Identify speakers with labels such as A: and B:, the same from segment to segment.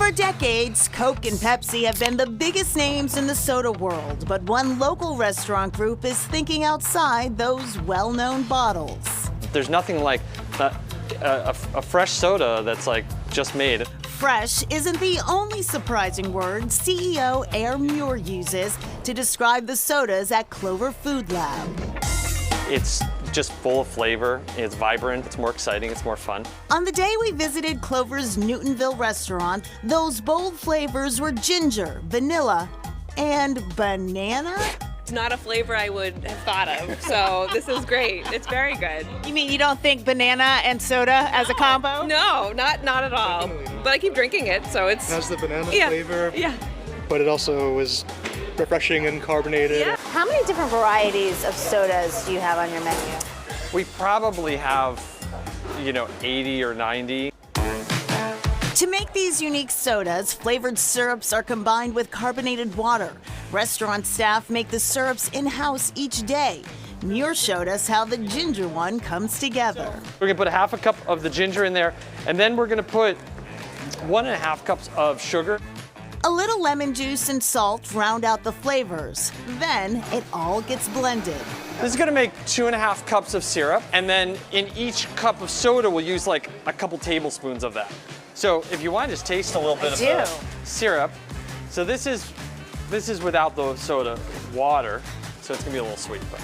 A: For decades, Coke and Pepsi have been the biggest names in the soda world, but one local restaurant group is thinking outside those well-known bottles.
B: There's nothing like a fresh soda that's like just made.
A: Fresh isn't the only surprising word CEO Air Muir uses to describe the sodas at Clover Food Lab.
B: It's just full of flavor, it's vibrant, it's more exciting, it's more fun.
A: On the day we visited Clover's Newtonville restaurant, those bold flavors were ginger, vanilla, and banana?
C: It's not a flavor I would have thought of, so this is great. It's very good.
A: You mean you don't think banana and soda as a combo?
C: No, not at all. But I keep drinking it, so it's...
D: It has the banana flavor,
C: Yeah.
D: but it also is refreshing and carbonated.
C: Yeah.
E: How many different varieties of sodas do you have on your menu?
B: We probably have, 80 or 90.
A: To make these unique sodas, flavored syrups are combined with carbonated water. Restaurant staff make the syrups in-house each day. Muir showed us how the ginger one comes together.
B: We're gonna put half a cup of the ginger in there, and then we're gonna put 1.5 cups of sugar.
A: A little lemon juice and salt round out the flavors. Then it all gets blended.
B: This is gonna make 2.5 cups of syrup, and then in each cup of soda, we'll use like a couple tablespoons of that. So if you want to just taste a little bit of the syrup. So this is without the soda water, so it's gonna be a little sweet. But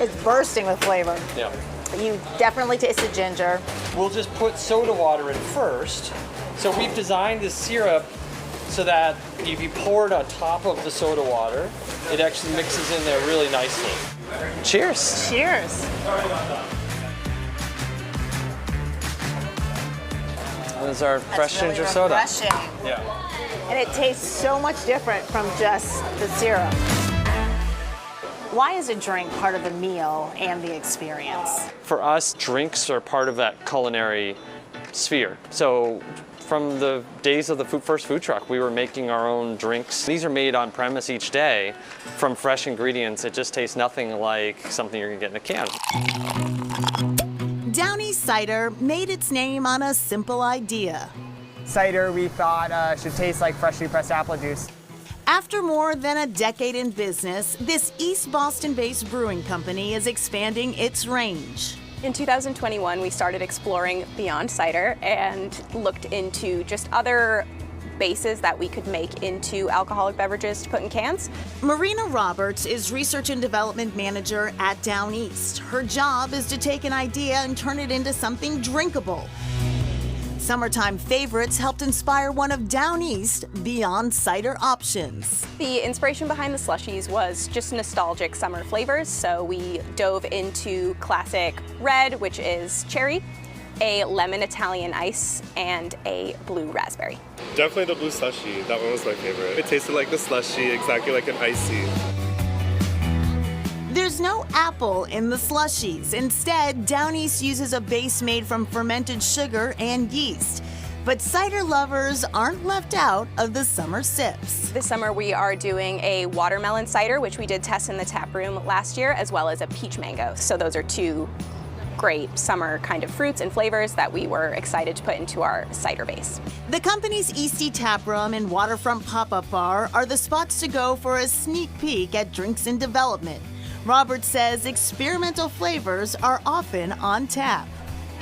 E: It's bursting with flavor.
B: yeah.
E: You definitely taste the ginger.
B: We'll just put soda water in first. So we've designed this syrup so that if you pour it on top of the soda water, it actually mixes in there really nicely. Cheers.
E: Cheers.
B: This is our fresh
E: Really
B: ginger soda.
E: refreshing.
B: Yeah.
E: And it tastes so much different from just the syrup. Why is a drink part of the meal and the experience?
B: For us, drinks are part of that culinary sphere. So from the days of the first food truck, we were making our own drinks. These are made on premise each day from fresh ingredients. It just tastes nothing like something you're gonna get in a can.
A: Downey Cider made its name on a simple idea.
F: Cider, we thought, should taste like freshly pressed apple juice.
A: After more than a decade in business, this East Boston-based brewing company is expanding its range.
G: In 2021, we started exploring beyond cider and looked into just other bases that we could make into alcoholic beverages to put in cans.
A: Marina Roberts is Research and Development Manager at Down East. Her job is to take an idea and turn it into something drinkable. Summertime favorites helped inspire one of Down East Beyond Cider options.
G: The inspiration behind the slushies was just nostalgic summer flavors, so we dove into classic red, which is cherry, a lemon Italian ice, and a blue raspberry.
D: Definitely the blue slushy. That one was my favorite. It tasted like the slushy, exactly like an icy.
A: There's no apple in the slushies. Instead, Down East uses a base made from fermented sugar and yeast. But cider lovers aren't left out of the summer sips.
G: This summer we are doing a watermelon cider, which we did test in the tap room last year, as well as a peach mango. So those are two great summer kind of fruits and flavors that we were excited to put into our cider base.
A: The company's Eastie Tap Room and Waterfront Pop-Up Bar are the spots to go for a sneak peek at drinks in development. Roberts says experimental flavors are often on tap.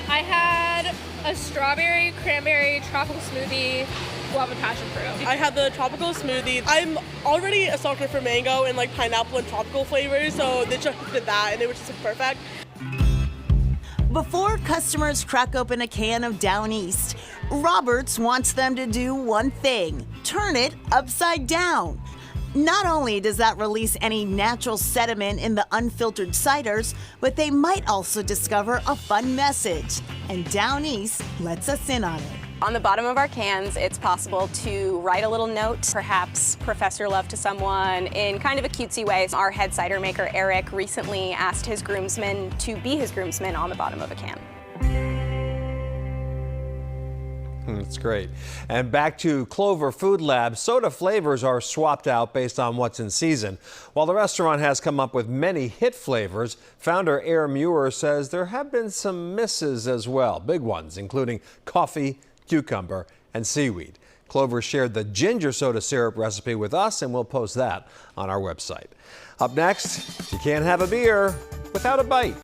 H: I had a strawberry, cranberry, tropical smoothie, guava passion fruit.
I: I had the tropical smoothie. I'm already a sucker for mango and like pineapple and tropical flavors, so they just did that and it was just perfect.
A: Before customers crack open a can of Down East, Roberts wants them to do one thing: turn it upside down. Not only does that release any natural sediment in the unfiltered ciders, but they might also discover a fun message. And Down East lets us in on it.
G: On the bottom of our cans, it's possible to write a little note, perhaps profess your love to someone in kind of a cutesy way. Our head cider maker, Eric, recently asked his groomsmen to be his groomsmen on the bottom of a can.
J: That's great. And back to Clover Food Lab, soda flavors are swapped out based on what's in season. While the restaurant has come up with many hit flavors, founder Air Muir says there have been some misses as well, big ones, including coffee, cucumber, and seaweed. Clover shared the ginger soda syrup recipe with us, and we'll post that on our website. Up next, you can't have a beer without a bite.